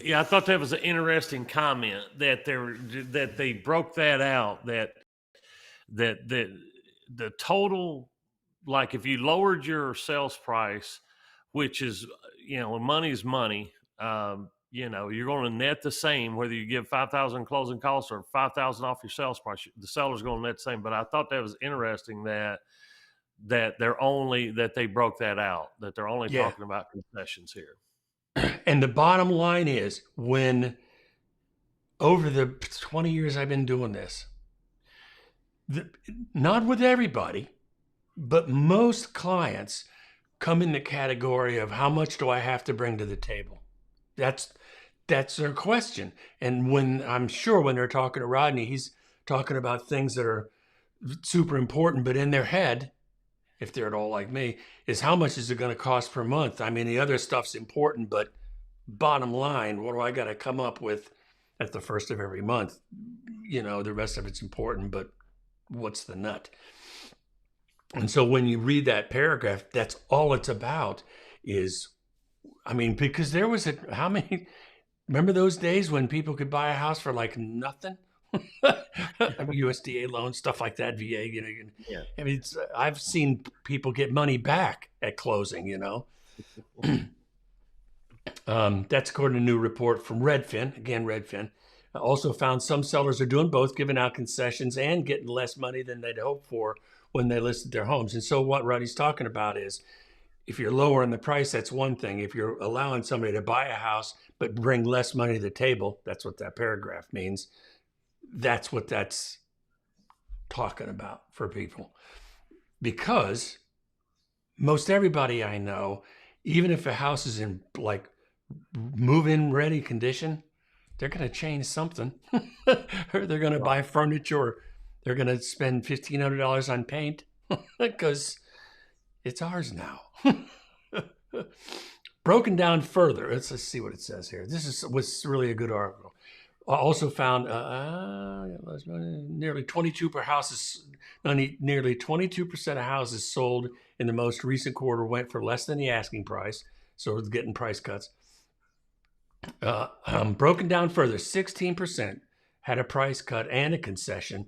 I thought that was an interesting comment that they broke that out, that the total, like if you lowered your sales price, which is, money's money, you're going to net the same, whether you give 5,000 closing costs or 5,000 off your sales price, the seller's going to net the same. But I thought that was interesting that they broke that out, that they're only talking about concessions here. And the bottom line is, when over the 20 years I've been doing this, not with everybody, but most clients come in the category of how much do I have to bring to the table? That's their question. And when they're talking to Rodney, he's talking about things that are super important, but in their head, if they're at all like me, is how much is it going to cost per month? I mean, the other stuff's important, but bottom line, what do I got to come up with at the first of every month? The rest of it's important, but what's the nut? And so when you read that paragraph, that's all it's about is, because there was how many, remember those days when people could buy a house for like nothing? USDA loans, stuff like that, VA, Yeah. I've seen people get money back at closing, That's according to a new report from Redfin. Again, Redfin also found some sellers are doing both, giving out concessions and getting less money than they'd hoped for when they listed their homes. And so what Rodney's talking about is if you're lowering the price, that's one thing. If you're allowing somebody to buy a house but bring less money to the table, that's what that paragraph means. That's what that's talking about for people. Because most everybody I know, even if a house is in like move-in ready condition, they're going to change something. Or they're going to buy furniture, or they're going to spend $1,500 on paint because it's ours now. Broken down further, let's see what it says here. This was really a good article. Also found nearly 22% of houses sold in the most recent quarter went for less than the asking price, so it's getting price cuts. Broken down further, 16% had a price cut and a concession,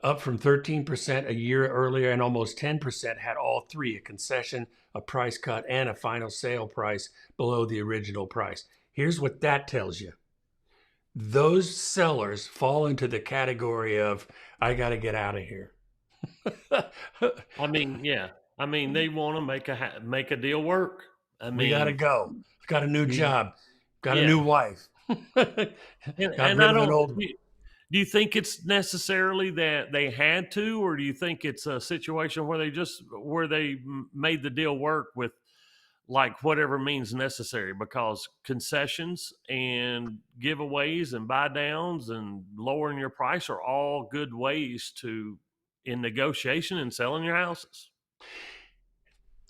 up from 13% a year earlier, and almost 10% had all three, a concession, a price cut, and a final sale price below the original price. Here's what that tells you. Those sellers fall into the category of, I got to get out of here. I mean, yeah. I mean, they want to make a deal work. I mean, we got to go. Got a new job. Got a yeah. new wife. And I don't. Do you think it's necessarily that they had to, or do you think it's a situation where they made the deal work with like whatever means necessary? Because concessions and giveaways and buy downs and lowering your price are all good ways in negotiation and selling your houses.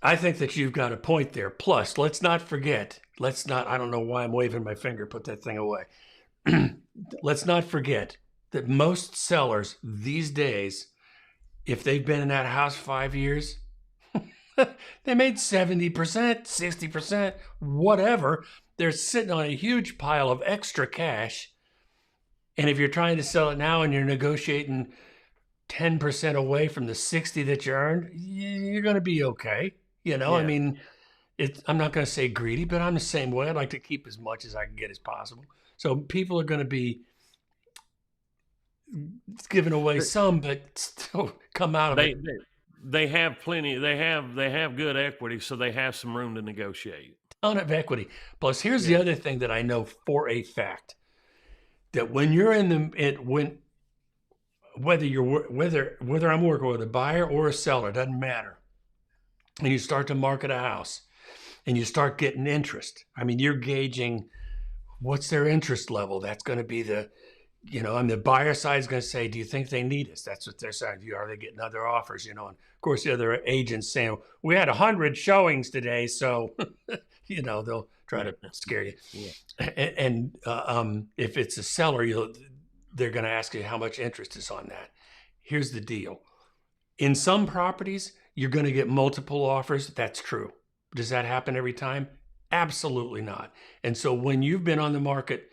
I think that you've got a point there. Plus, let's not forget, I don't know why I'm waving my finger, put that thing away. Let's not forget that most sellers these days, if they've been in that house 5 years, they made 70%, 60%, whatever. They're sitting on a huge pile of extra cash. And if you're trying to sell it now and you're negotiating 10% away from the 60 that you earned, you're going to be okay. Yeah. I mean, I'm not going to say greedy, but I'm the same way. I'd like to keep as much as I can get as possible. So people are going to be giving away some, but still come out of it. They have plenty. They have good equity, so they have some room to negotiate. Ton of equity. Plus, here's the other thing that I know for a fact: that when you're whether I'm working with a buyer or a seller, doesn't matter, and you start to market a house, and you start getting interest. I mean, you're gauging what's their interest level. That's going to be and the buyer side is going to say, do you think they need us? That's what they're saying. Are they getting other offers? And of course, the other agent's saying, we had 100 showings today. So, they'll try to scare you. Yeah. And if it's a seller, they're going to ask you how much interest is on that. Here's the deal. In some properties, you're going to get multiple offers. That's true. Does that happen every time? Absolutely not. And so when you've been on the market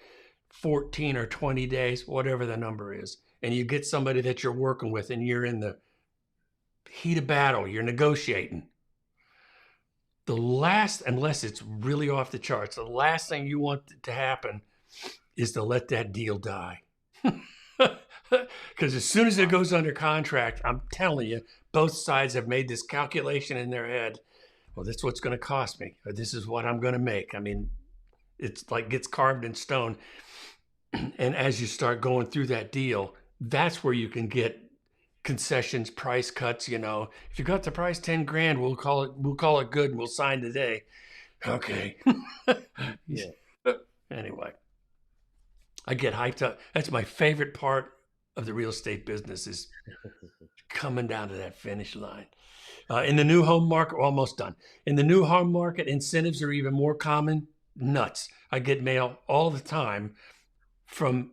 14 or 20 days, whatever the number is, and you get somebody that you're working with and you're in the heat of battle, you're negotiating, unless it's really off the charts, the last thing you want to happen is to let that deal die. Because as soon as it goes under contract, I'm telling you, both sides have made this calculation in their head. Well, this is what's going to cost me, or this is what I'm going to make. I mean, it's like gets carved in stone. And as you start going through that deal, that's where you can get concessions, price cuts. If you got the price $10,000, we'll call it good and we'll sign today. Okay. Yeah. Anyway, I get hyped up. That's my favorite part of the real estate business, is coming down to that finish line. In the new home market, almost done. In the new home market, incentives are even more common. Nuts. I get mail all the time from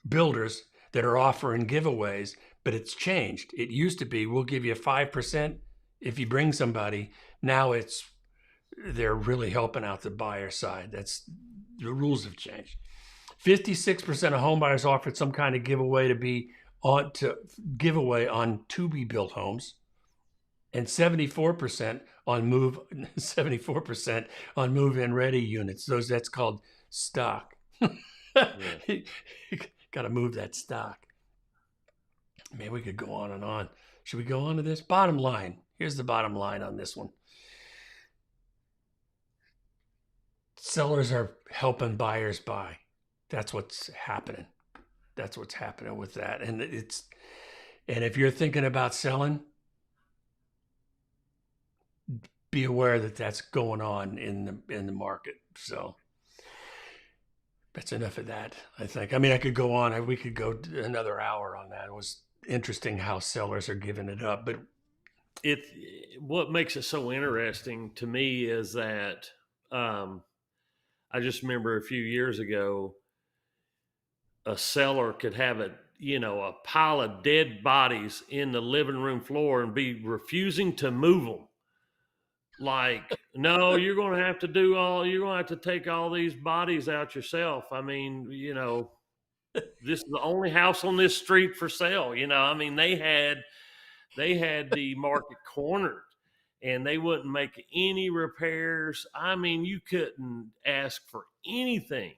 builders that are offering giveaways, but it's changed. It used to be, we'll give you 5% if you bring somebody. Now they're really helping out the buyer side. The rules have changed. 56% of home buyers offered some kind of giveaway on to-be-built homes. and 74% on move 74% on move-in ready units. That's called stock. Yeah. Got to move that stock. Man, we could go on and on. Should we go on to this? Bottom line. Here's the bottom line on this one. Sellers are helping buyers buy. That's what's happening. That's what's happening with that. And if you're thinking about selling, be aware that that's going on in the market. So that's enough of that, I think. I mean, I could go on. We could go another hour on that. It was interesting how sellers are giving it up. But what makes it so interesting to me is that I just remember a few years ago, a seller could have a pile of dead bodies in the living room floor and be refusing to move them. Like, no, you're going to have to take all these bodies out yourself. I mean, this is the only house on this street for sale. I mean, they had the market cornered, and they wouldn't make any repairs. I mean, you couldn't ask for anything.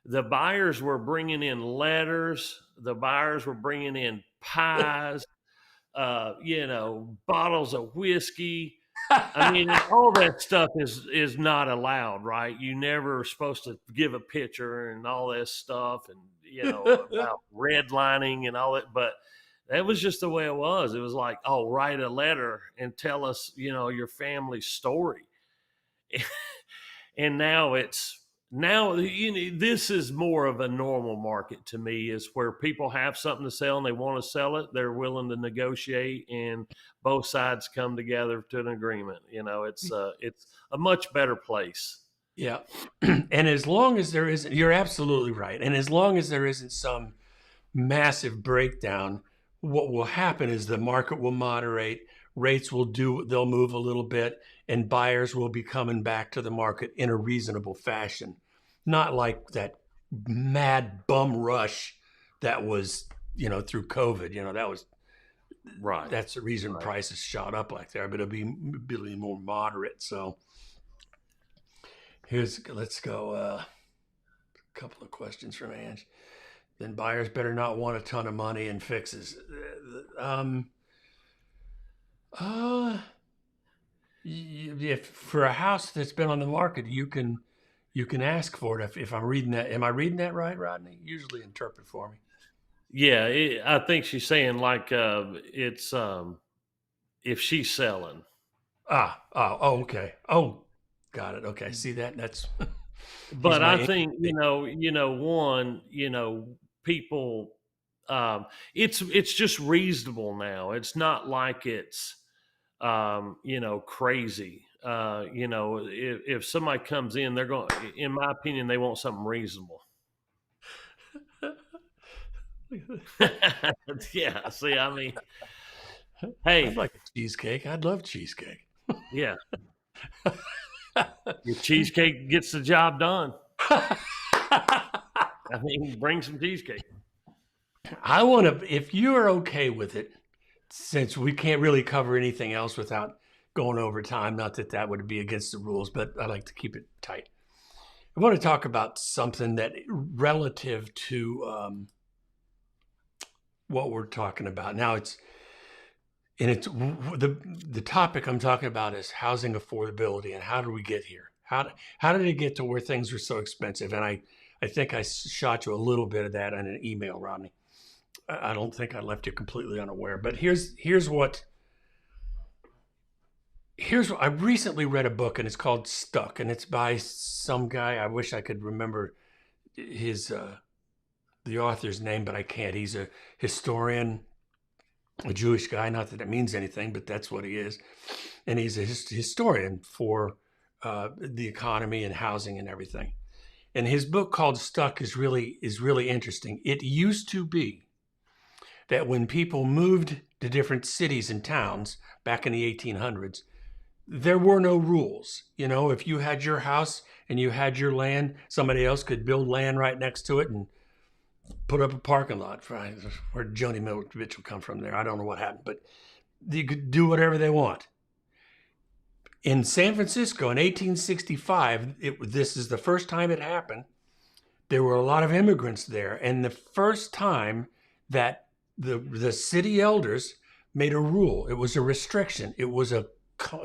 The buyers were bringing in letters. The buyers were bringing in pies, bottles of whiskey. I mean, all that stuff is not allowed, right? You never are supposed to give a picture and all this stuff, and about redlining and all that. But that was just the way it was. It was like, oh, write a letter and tell us, your family's story. And now this is more of a normal market to me, is where people have something to sell and they want to sell it. They're willing to negotiate, and both sides come together to an agreement. It's a much better place. Yeah. And as long as there isn't, you're absolutely right. And as long as there isn't some massive breakdown, what will happen is the market will moderate, rates they'll move a little bit, and buyers will be coming back to the market in a reasonable fashion. Not like that mad bum rush that was, through COVID. That was right. That's the reason prices shot up like that, but it'll be more moderate. So let's go. A couple of questions from Ange. Then buyers better not want a ton of money and fixes. If for a house that's been on the market, you can ask for it. If I'm reading that, am I reading that right, Rodney? Usually interpret for me. Yeah, I think she's saying like it's if she's selling. Okay. Oh, got it. Okay, see that? That's. But I think people. It's just reasonable now. It's not like it's crazy. If somebody comes in, they're going. In my opinion, they want something reasonable. Yeah. See, I mean, hey, I'd like a cheesecake. I'd love cheesecake. Yeah. Your cheesecake gets the job done. I mean, bring some cheesecake. I want to, if you are okay with it, since we can't really cover anything else without going over time, not that that would be against the rules, but I like to keep it tight. I want to talk about something that relative to what we're talking about. Now the topic I'm talking about is housing affordability and how do we get here? How did it get to where things are so expensive? And I think I shot you a little bit of that in an email, Rodney. I don't think I left you completely unaware, but here's what I recently read a book, and it's called Stuck, and it's by some guy. I wish I could remember the author's name, but I can't. He's a historian, a Jewish guy. Not that it means anything, but that's what he is. And he's a historian for the economy and housing and everything. And his book called Stuck is really interesting. It used to be that when people moved to different cities and towns back in the 1800s, there were no rules. If you had your house and you had your land, somebody else could build land right next to it and put up a parking lot. Where Joni Mitchell come from there? I don't know what happened, but you could do whatever they want. In San Francisco in 1865, this is the first time it happened. There were a lot of immigrants there, and the first time that the city elders made a rule. It was a restriction. It was a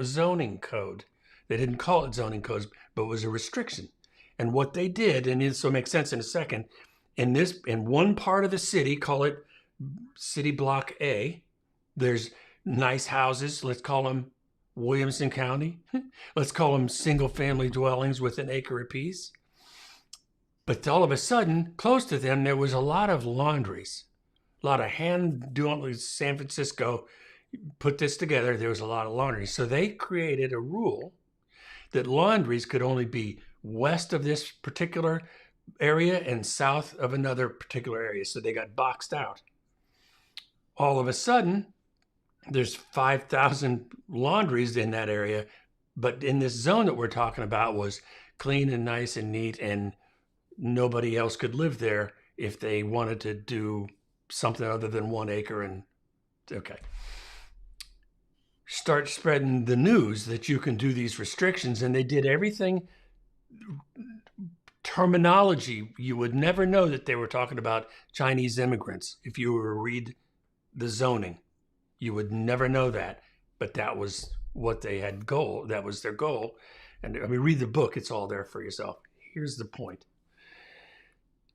zoning code. They didn't call it zoning codes, but it was a restriction. And what they did, and this will make sense in a second, in one part of the city, call it City Block A, there's nice houses. Let's call them Williamson County. Let's call them single-family dwellings with an acre apiece. But all of a sudden, close to them, there was a lot of laundries, a lot of hand-doing. San Francisco put this together. There was a lot of laundries. So they created a rule that laundries could only be west of this particular area and south of another particular area. So they got boxed out. All of a sudden, there's 5,000 laundries in that area. But in this zone that we're talking about was clean and nice and neat, and nobody else could live there if they wanted to do something other than 1 acre. And okay, start spreading the news that you can do these restrictions. And they did everything, terminology. You would never know that they were talking about Chinese immigrants if you were to read the zoning. You would never know that, but that was what they had goal. That was their goal. And I mean, read the book. It's all there for yourself. Here's the point.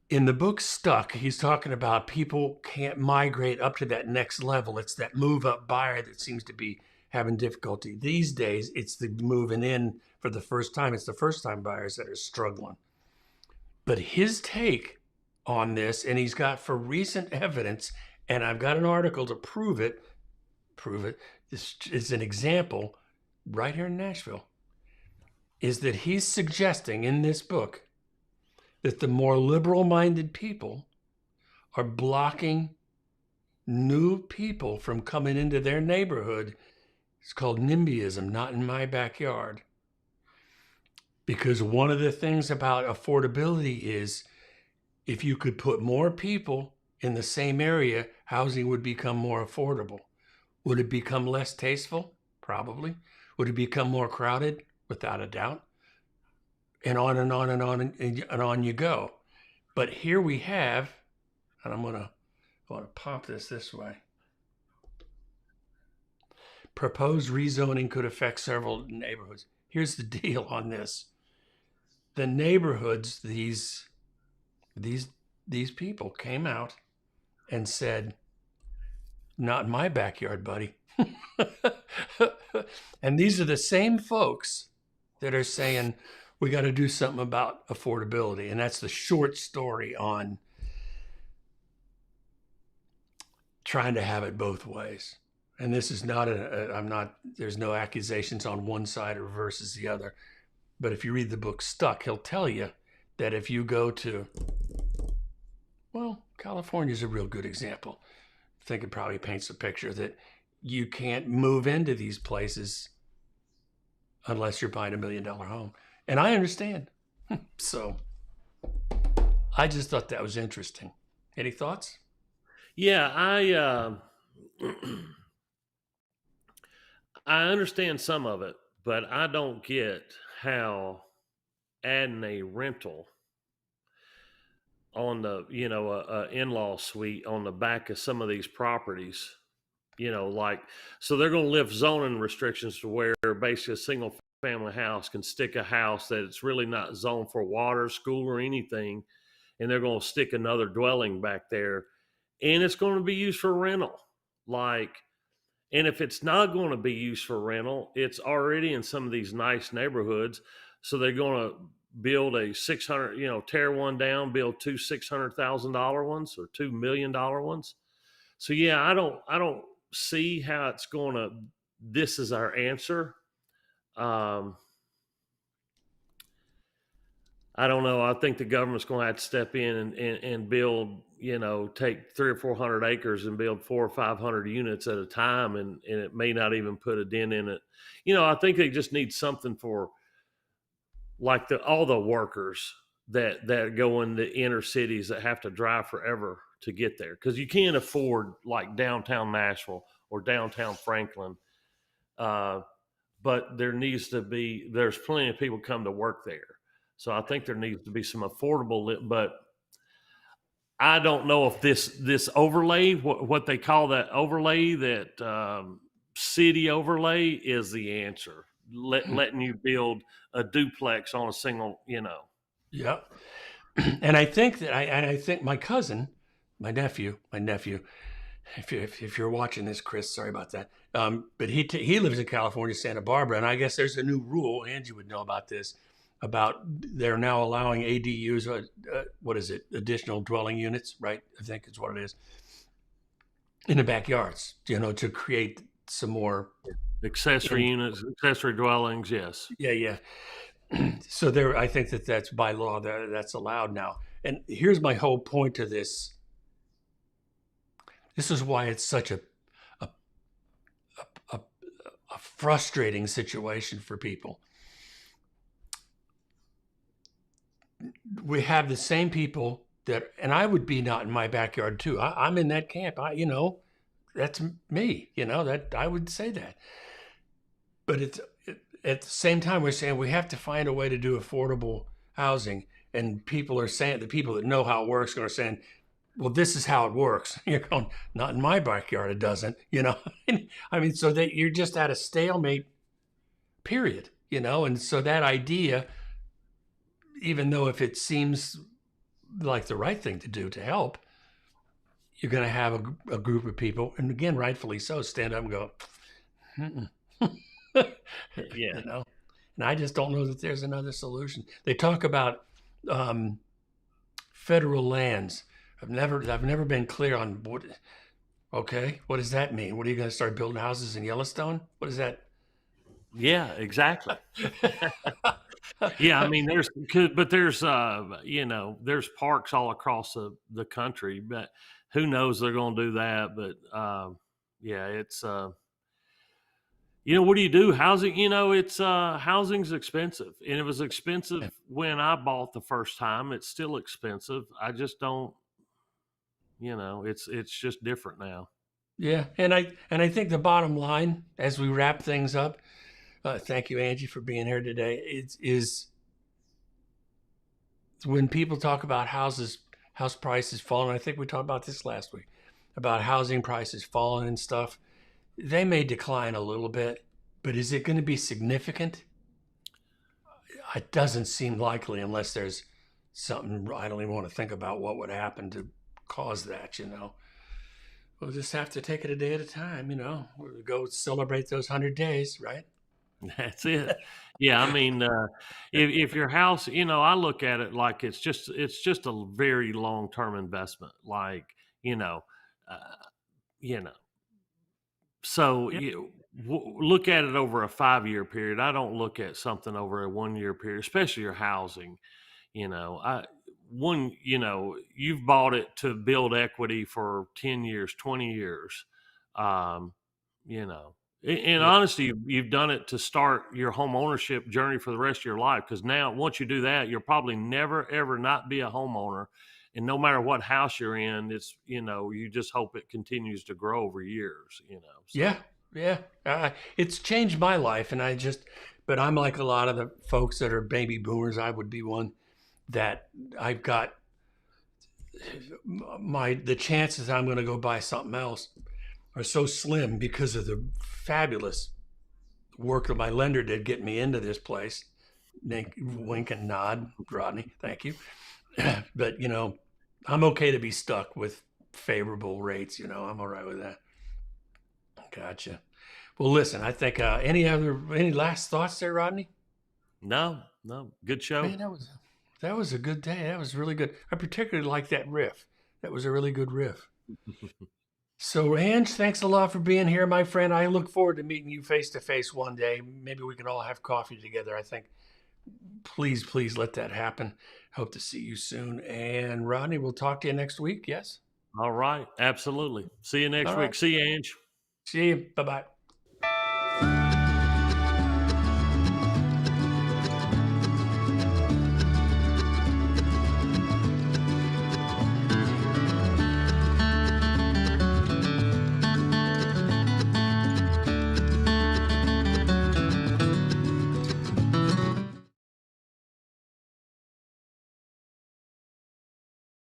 In the book Stuck, he's talking about people can't migrate up to that next level. It's that move up buyer that seems to be having difficulty. These days, it's the moving in for the first time. It's the first time buyers that are struggling. But his take on this, and he's got for recent evidence, and I've got an article to prove it. This is an example right here in Nashville, is that he's suggesting in this book that the more liberal-minded people are blocking new people from coming into their neighborhood. It's called NIMBYism, not in my backyard. Because one of the things about affordability is if you could put more people in the same area, housing would become more affordable. Would it become less tasteful? Probably. Would it become more crowded? Without a doubt. And on and on and on and on you go. But here we have, and I'm going to pop this way. Proposed rezoning could affect several neighborhoods. Here's the deal on this. The neighborhoods, these people came out and said, not in my backyard, buddy. And these are the same folks that are saying, we got to do something about affordability. And that's the short story on trying to have it both ways. And this is not there's no accusations on one side or versus the other. But if you read the book Stuck, he'll tell you that if you go to, well, California's a real good example. I think it probably paints a picture that you can't move into these places unless you're buying $1 million home. And I understand. So I just thought that was interesting. Any thoughts? Yeah, I understand some of it, but I don't get how adding a rental on the, a in-law suite on the back of some of these properties, so they're going to lift zoning restrictions to where basically a single family house can stick a house that it's really not zoned for water, school, or anything, and they're going to stick another dwelling back there, and it's going to be used for rental. And if it's not going to be used for rental, it's already in some of these nice neighborhoods, so they're going to build a 600, tear one down, build two $600,000 ones or $2 million ones. So yeah, I don't see how it's going to. This is our answer. I don't know. I think the government's going to have to step in and build, take 300 or 400 acres and build 400 or 500 units at a time. And it may not even put a dent in it. I think they just need something for like all the workers that go in the inner cities that have to drive forever to get there. Cause you can't afford like downtown Nashville or downtown Franklin. But there's plenty of people come to work there. So I think there needs to be some affordable, but I don't know if this overlay, what they call that overlay, that city overlay, is the answer. Letting you build a duplex on a single, Yeah. And I think I think my cousin, my nephew, if you're watching this, Chris, sorry about that. But he lives in California, Santa Barbara, and I guess there's a new rule. Angie would know about this. About they're now allowing ADUs. What is it? Additional dwelling units, right? I think is what it is. In the backyards, to create some more accessory units, accessory dwellings. Yes. Yeah. So I think that's by law that's allowed now. And here's my whole point to this. This is why it's such a frustrating situation for people. We have the same people and I would be not in my backyard too. I'm in that camp. That's me. That I would say that. But at the same time, we're saying we have to find a way to do affordable housing, and people are saying, the people that know how it works are saying, well, this is how it works. You're going, not in my backyard, it doesn't, I mean, so that you're just at a stalemate, period, and so that idea, even though if it seems like the right thing to do to help, you're going to have a group of people, and again, rightfully so, stand up and go, yeah, and I just don't know that there's another solution. They talk about federal lands. I've never been clear on what does that mean? What are you going to start building houses in Yellowstone? What is that? Yeah, exactly. Yeah, I mean, there's parks all across the country, but who knows they're going to do that. But yeah, it's what do you do? Housing, it's housing's expensive, and it was expensive when I bought the first time. It's still expensive. I just don't, it's just different now. Yeah, and I think the bottom line as we wrap things up, thank you, Angie, for being here today. Is when people talk about house prices falling. I think we talked about this last week about housing prices falling and stuff. They may decline a little bit, but is it going to be significant? It doesn't seem likely unless there's something I don't even want to think about what would happen to cause that. We'll just have to take it a day at a time. We'll go celebrate those 100 days, right? That's it. Yeah, I mean, if your house, I look at it like it's just a very long-term investment. Like, so look at it over a 5-year period. I don't look at something over a 1-year period, especially your housing. You've bought it to build equity for 10 years, 20 years. In honesty, you've done it to start your home ownership journey for the rest of your life. Because now, once you do that, you'll probably never, ever not be a homeowner. And no matter what house you're in, it's, you just hope it continues to grow over years, So. Yeah. It's changed my life. And but I'm like a lot of the folks that are baby boomers. I would be one that I've got the chances I'm going to go buy something else are so slim because of the fabulous work that my lender did get me into this place. Wink and nod, Rodney. Thank you. But, I'm okay to be stuck with favorable rates. I'm all right with that. Gotcha. Well, listen, I think any last thoughts there, Rodney? No. Good show. Man, that was a good day. That was really good. I particularly like that riff. That was a really good riff. So, Ange, thanks a lot for being here, my friend. I look forward to meeting you face to face one day. Maybe we can all have coffee together. I think, please let that happen. Hope to see you soon. And Rodney, we'll talk to you next week. Yes? All right. Absolutely. See you next week. See you, Ange. See you. Bye-bye.